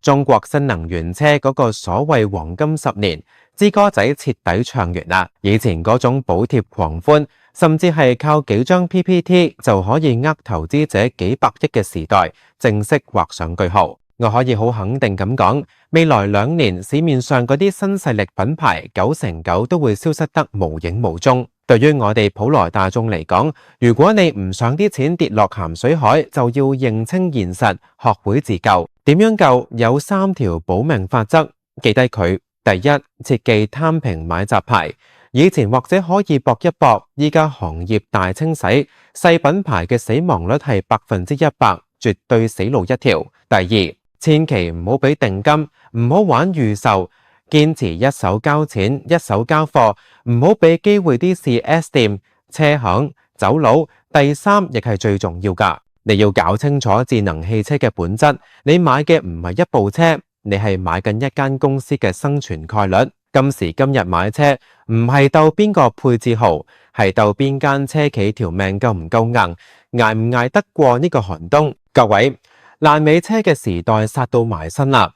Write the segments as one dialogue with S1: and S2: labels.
S1: 中國新能源車嗰個所謂黃金10年，支歌仔徹底唱完啦。以前嗰種補貼狂歡，甚至係靠幾張 PPT 就可以呃投資者幾百億嘅時代，正式畫上句號。我可以好肯定咁講，未來2年市面上嗰啲新勢力品牌9成9都會消失得無影無蹤。對於我哋普羅大眾嚟講，如果你唔想啲錢跌落鹹水海，就要認清現實，學會自救。點樣救？有3條保命法則，記低佢。第一，切忌貪平買雜牌。以前或者可以搏一搏，依家行業大清洗，細品牌嘅死亡率係100%，絕對死路一條。第二，千祈唔好俾定金，唔好玩預售，堅持一手交錢，一手交貨，唔好俾機會啲 4S 店、車行走佬。第三，亦係最重要㗎，你要搞清楚智能汽車嘅本質，你買嘅唔係一部車，你係買緊一間公司嘅生存概率。今時今日買車唔係鬥邊個配置好，係鬥邊間車企條命夠唔夠硬，捱唔捱得過呢個寒冬。各位，爛尾車嘅時代殺到埋身啦！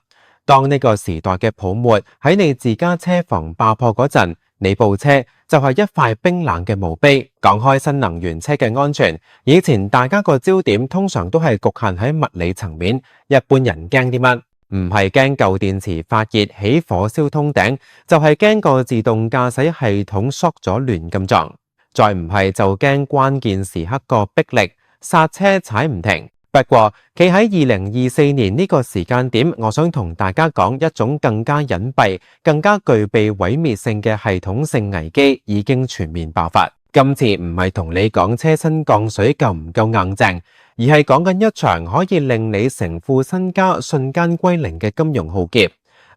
S1: 當呢個時代嘅泡沫喺你自家車房爆破嗰陣，你部車就係一塊冰冷嘅墓碑。講開新能源車嘅安全，以前大家個焦點通常都係局限喺物理層面，一般人驚啲乜？唔係驚舊電池發熱起火燒通頂，就係驚個自動駕駛系統縮咗亂咁撞，再唔係就驚關鍵時刻個逼力剎車踩唔停。不過企喺2024年呢個時間點，我想同大家講一種更加隱蔽、更加具備毀滅性嘅系統性危機已經全面爆發。今次唔係同你講車身降水夠唔夠硬淨，而係講緊一場可以令你成副身家瞬間歸零嘅金融浩劫。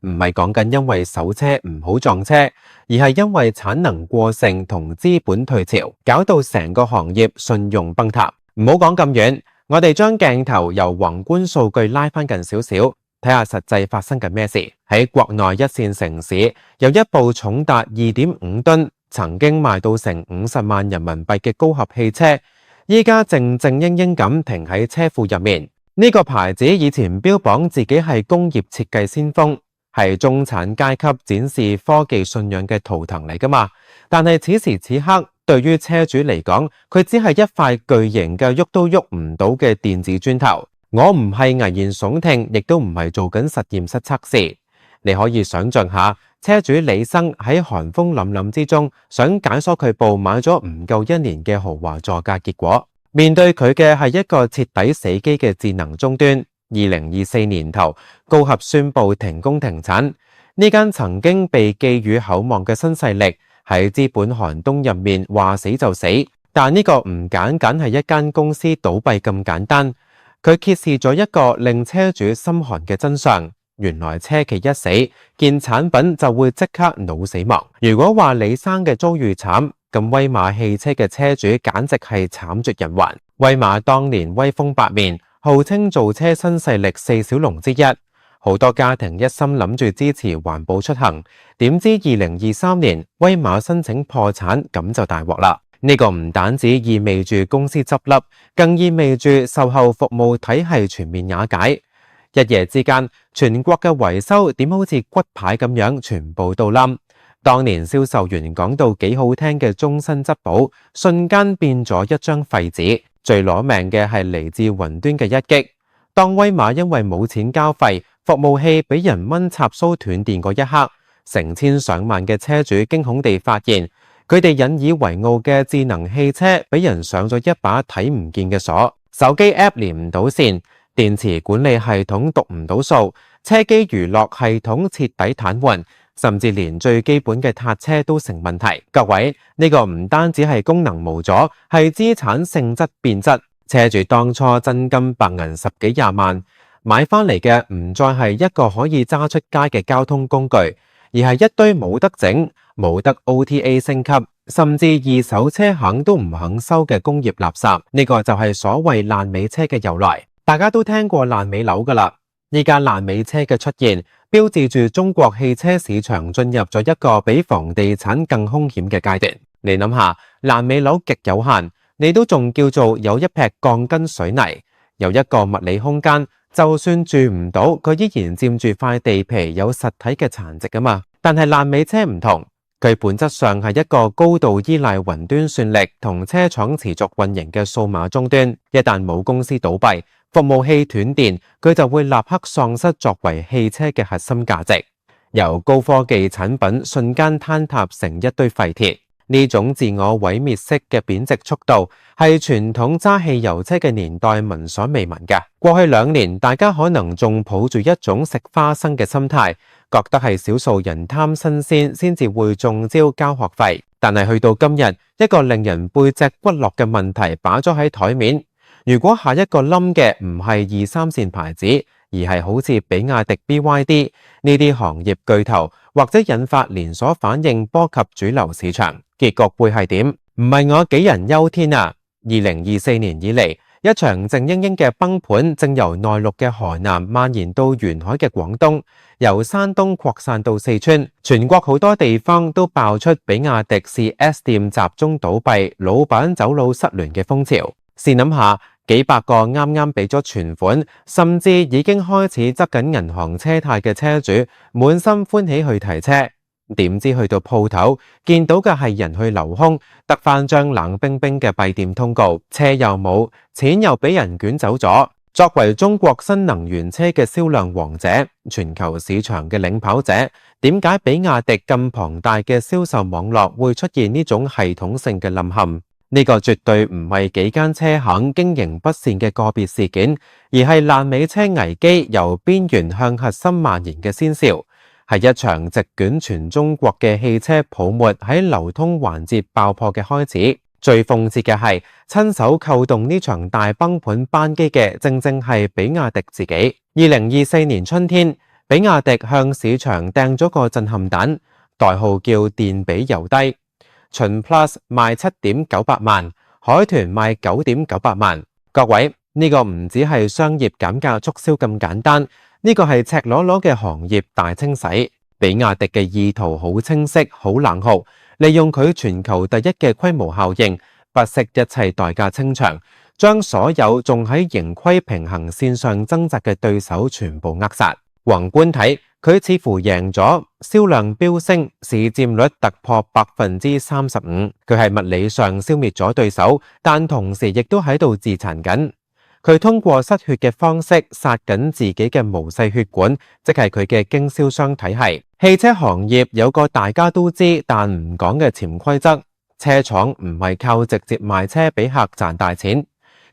S1: 唔係講緊因為手車唔好撞車，而係因為產能過剩同資本退潮，搞到成個行業信用崩塌。唔好講咁遠，我哋將鏡頭由宏觀數據拉翻近少少，睇下實際發生緊咩事。喺國內一線城市，有一部重達2.5噸，曾經賣到成50萬人民幣嘅高合汽車，依家靜靜英英咁停喺車庫入面。呢個牌子以前標榜自己係工業設計先鋒，係中產階級展示科技信仰嘅圖騰嚟㗎嘛。但係此時此刻，對於車主嚟講，佢只係一塊巨型嘅喐都喐唔到嘅電子磚頭。我唔係危言聳聽，亦都唔係做緊實驗室測試。你可以想象下，車主李生喺寒風凜凜之中，想解鎖佢部買咗唔夠1年嘅豪華座駕，結果面對佢嘅係一個徹底死機嘅智能終端。2024年頭，高合宣布停工停產。呢間曾經被寄予厚望嘅新勢力，喺資本寒冬入面話死就死。但呢個唔僅僅係一間公司倒閉咁簡單，佢揭示咗一個令車主心寒嘅真相。原來車企一死，件產品就會即刻腦死亡。如果話李生嘅遭遇慘，咁威馬汽車嘅車主簡直係慘絕人寰。威馬當年威風八面，號稱造車新勢力4小龍之一，好多家庭一心諗住支持環保出行，點知2023年威馬申請破產，咁就大鑊啦。呢個唔單止意味住公司執笠，更意味住售後服務體系全面瓦解。一夜之間，全國嘅維修點好似骨牌咁樣全部倒冧。當年銷售員講到幾好聽嘅終身質保，瞬間變咗一張廢紙。最攞命嘅係嚟自雲端嘅一擊。當威馬因為冇錢交費，服務器俾人掹插蘇斷電嗰一刻，成千上萬嘅車主驚恐地發現，佢哋引以為傲嘅智能汽車俾人上咗一把睇唔見嘅鎖，手機 App 連唔到線，電池管理系統讀唔到數，車機娛樂系統徹底癱瘓，甚至連最基本嘅撻車都成問題。各位，呢個唔單止係功能無阻，係資產性質變質。車主當初真金白銀10幾20萬買翻嚟嘅，唔再係一個可以揸出街嘅交通工具，而係一堆冇得整、冇得 OTA 升級，甚至二手車行都唔肯收嘅工業垃圾。呢個就係所謂爛尾車嘅由來。大家都聽過爛尾樓㗎喇，依家爛尾車嘅出現，標誌住中國汽車市場進入咗一個比房地產更兇險嘅階段。你諗下，爛尾樓極有限，你都仲叫做有一劈鋼筋水泥，有一個物理空間，就算住唔到，佢依然佔住塊地皮有實體嘅殘值啊嘛。但係爛尾車唔同，佢本質上係一個高度依賴雲端算力同車廠持續運營嘅數碼終端。一旦母公司倒閉，服務器斷電，佢就會立刻喪失作為汽車嘅核心價值，由高科技產品瞬間坍塌成一堆廢鐵。呢種自我毀滅式嘅貶值速度，係傳統揸汽油車嘅年代聞所未聞嘅。過去2年，大家可能仲抱住一種食花生嘅心態，覺得係少數人貪新鮮先至會中招交學費。但係去到今日，一個令人背脊骨落嘅問題擺咗喺台面。如果下一個冧嘅唔係2、3線牌子，而係好似比亞迪 BYD 呢啲行業巨頭，或者引發連鎖反應波及主流市場，結局會係點？唔係我杞人憂天啊！2024年以嚟，一場靜英英嘅崩盤正由內陸嘅河南蔓延到沿海嘅廣東，由山東擴散到四川，全國好多地方都爆出比亞迪 4S 店集中倒閉、老闆走佬失聯嘅風潮。試諗下，幾百個啱啱俾咗存款，甚至已經開始執緊銀行車貸嘅車主，滿心歡喜去提車，點知去到鋪頭見到嘅係人去樓空，得返張冷冰冰嘅閉店通告，車又冇，錢又俾人捲走咗。作為中國新能源車嘅銷量王者，全球市場嘅領跑者，點解比亞迪咁龐大嘅銷售網絡會出現呢種系統性嘅冧陷？呢個絕對唔係幾間車行經營不善嘅個別事件，而係爛尾車危機由邊緣向核心蔓延嘅先兆，係一場席捲全中國嘅汽車泡沫喺流通環節爆破嘅開始。最諷刺嘅係，親手扣動呢場大崩盤班機嘅，正正係比亞迪自己。2024年春天，比亞迪向市場掟咗個震撼彈，代號叫電比油低。秦 Plus 賣7.98萬，海豚賣9.98萬。各位，呢個唔只係商業減價促銷咁簡單，呢個係赤裸裸嘅行業大清洗。比亞迪嘅意圖好清晰、好冷酷，利用佢全球第一嘅規模效應，不惜一切代價清場，將所有仲喺盈虧平衡線上掙扎嘅對手全部扼殺。宏觀睇，佢似乎贏咗，銷量飆升，市佔率突破35%。佢係物理上消滅咗對手，但同時亦都喺度自殘緊。佢通過失血嘅方式殺緊自己嘅毛細血管，即係佢嘅經銷商體系。汽車行業有個大家都知但唔講嘅潛規則，車廠唔係靠直接賣車俾客賺大錢，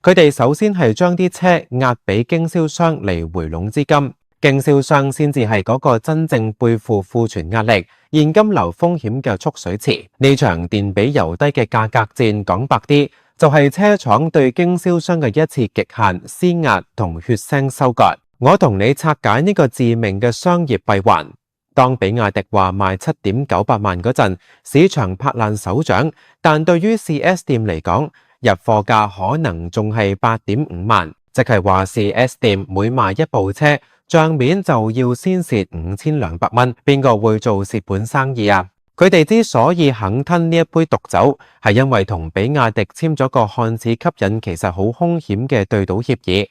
S1: 佢哋首先係將啲車押俾經銷商嚟回籠資金。經銷商先至係嗰個真正背負庫存壓力、現金流風險嘅蓄水池。呢場電比油低嘅價格戰，講白啲，就係車廠對經銷商嘅一次極限施壓同血腥收割。我同你拆解呢個致命嘅商業閉環。當比亞迪話賣7.98萬嗰陣，市場拍爛手掌，但對於 4S 店嚟講，入貨價可能仲係8.5萬，即係話 4S 店每賣一部車，賬面就要先蝕5200蚊，邊個會做蝕本生意啊？佢哋之所以肯吞呢一杯毒酒，係因為同比亞迪簽咗個看似吸引，其實好兇險嘅對賭協議。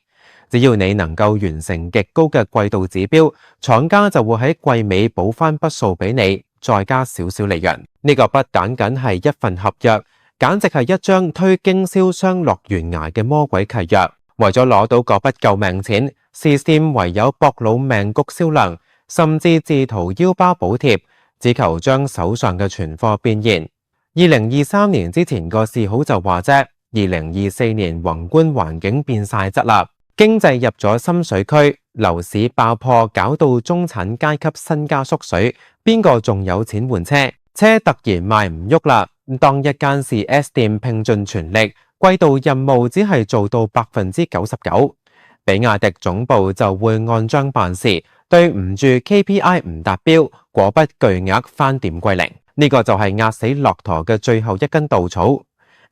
S1: 只要你能夠完成極高嘅季度指標，廠家就會喺季尾補翻筆數俾你，再加少少利潤。呢個不僅僅係一份合約，簡直係一張推經銷商落懸崖嘅魔鬼契約。為咗攞到嗰筆救命錢，4S店唯有搏老命谷銷量，甚至自掏腰包補貼，只求將手上嘅存貨變現。2023年之前個市好就話啫，2024年宏觀環境變晒質啦。經濟入咗深水區，樓市爆破，搞到中產階級身家縮水，邊個仲有錢換車？車突然賣唔喐啦，當一間 4S 店拼盡全力，季度任務只係做到99%，比亞迪總部就會按章辦事，對唔住 KPI 唔達標，果不巨額翻點歸零。呢個就係壓死駱駝嘅最後一根稻草。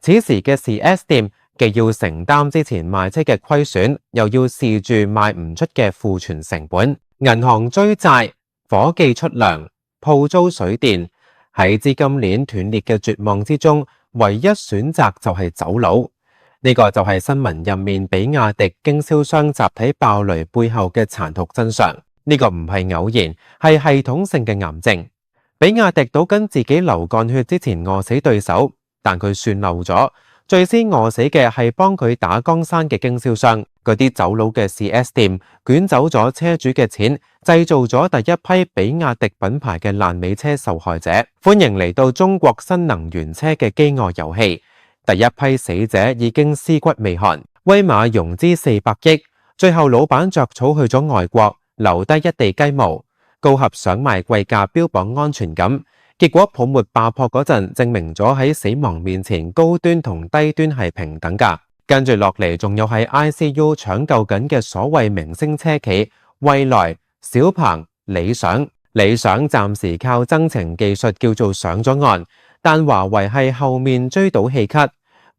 S1: 此時嘅 4S 店既要承擔之前賣車嘅虧損，又要試住賣唔出嘅庫存成本，銀行追債，伙計出糧，鋪租水電，喺資金鏈斷裂嘅絕望之中，唯一選擇就係走佬。呢個就係新聞入面比亞迪經銷商集體爆雷背後嘅殘酷真相。呢個唔係偶然，係系統性嘅癌症。比亞迪賭緊自己流幹血之前餓死對手，但佢算漏咗，最先餓死嘅係幫佢打江山嘅經銷商。嗰啲走佬嘅 4S 店捲走咗車主嘅錢，製造咗第一批比亞迪品牌嘅爛尾車受害者。歡迎嚟到中國新能源車嘅飢餓遊戲。第一批死者已經屍骨未寒。威馬融資400億，最後老闆着草去咗外國，留低一地雞毛。高闔想賣貴價標榜安全感，結果泡沫爆破嗰陣，證明咗喺死亡面前高端同低端係平等㗎。跟住落嚟，仲有喺 ICU 搶救緊嘅所謂明星車企蔚來、小鵬、理想。理想暫時靠增程技術叫做上咗岸，但華為係後面追到氣咳。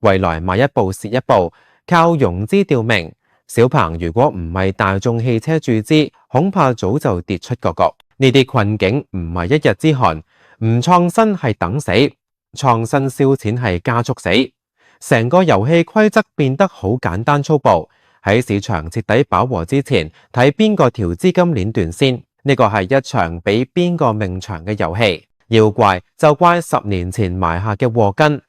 S1: 蔚來賣一步蝕一步，靠融資吊命。小鵬如果唔係大眾汽車注資，恐怕早就跌出個局。呢啲困境唔係一日之寒，唔創新係等死，創新燒錢係加速死。成個遊戲規則變得好簡單粗暴，喺市場徹底飽和之前，睇邊個條資金鏈斷先。呢個係一場比邊個命長嘅遊戲。要怪就怪10年前埋下嘅禍根。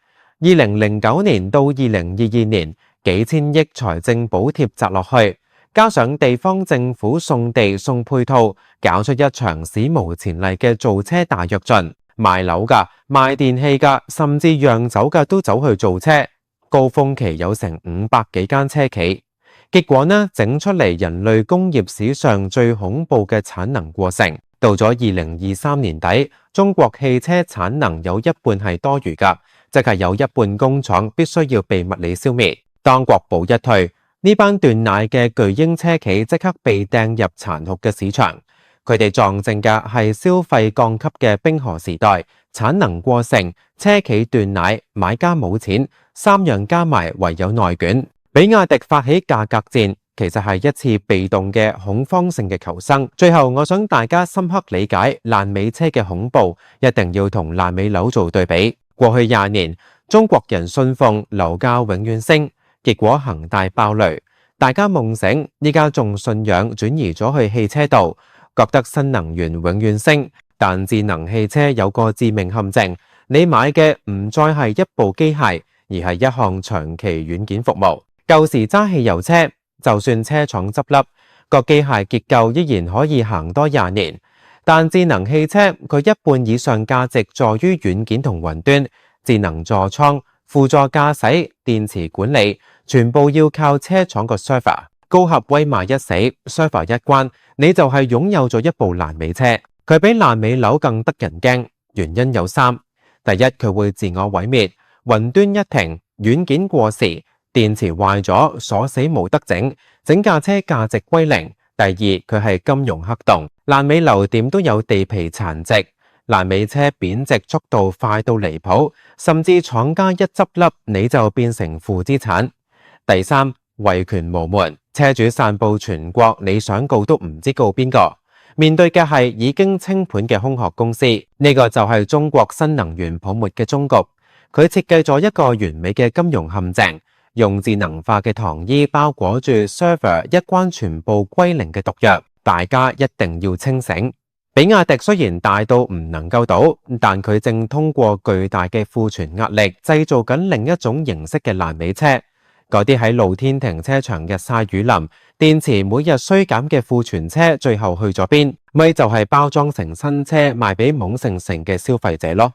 S1: 2009年到2022年，幾千億財政補貼砸落去，加上地方政府送地送配套，搞出一場史無前例嘅造車大躍進。賣樓㗎、賣電器㗎，甚至釀酒㗎都走去造車。高峰期有成500幾間車企，結果呢，整出嚟人類工業史上最恐怖嘅產能過剩。到咗2023年底，中國汽車產能有一半係多餘㗎，即係有一半工廠必須要被物理消滅。當國保一退，呢班斷奶嘅巨嬰車企即刻被掟入殘酷嘅市場。佢哋撞正嘅係消費降級嘅冰河時代，產能過剩，車企斷奶，買家冇錢，三樣加埋唯有內卷。比亞迪發起價格戰，其實係一次被動嘅恐慌性嘅求生。最後我想大家深刻理解爛尾車嘅恐怖，一定要同爛尾樓做對比。過去20年，中國人信奉樓價永遠升，結果恒大爆雷，大家夢醒，依家仲信仰轉移咗去汽車度，覺得新能源永遠升。但智能汽車有個致命陷阱，你買嘅唔再係一部機械，而係一項長期軟件服務。舊時揸汽油車，就算車廠執笠，個機械結構依然可以行多20年。但智能汽車佢一半以上價值在於軟件同雲端，智能座艙、輔助駕駛、電池管理，全部要靠車廠個 server。高闔威馬一死 ，server 一關，你就係擁有咗一部爛尾車。佢比爛尾樓更得人驚，原因有3：第一，佢會自我毀滅，雲端一停，軟件過時，電池壞咗，鎖死冇得整，整架車價值歸零。第二，佢係金融黑洞，爛尾樓點都有地皮殘值，爛尾車貶值速度快到離譜，甚至廠家一執笠你就變成負資產。第三，維權無門，車主散佈全國，你想告都唔知告邊個。面對嘅係已經清盤嘅空殼公司，呢個就係中國新能源泡沫嘅終局。佢設計咗一個完美嘅金融陷阱，用智能化嘅糖衣包裹住 server 一關全部歸零嘅毒藥。大家一定要清醒。比亞迪雖然大到唔能夠倒，但佢正通過巨大嘅庫存壓力，製造緊另一種形式嘅爛尾車。嗰啲喺露天停車場日曬雨淋，電池每日衰減嘅庫存車，最後去咗邊？咪就係包裝成新車賣俾懵盛盛嘅消費者咯。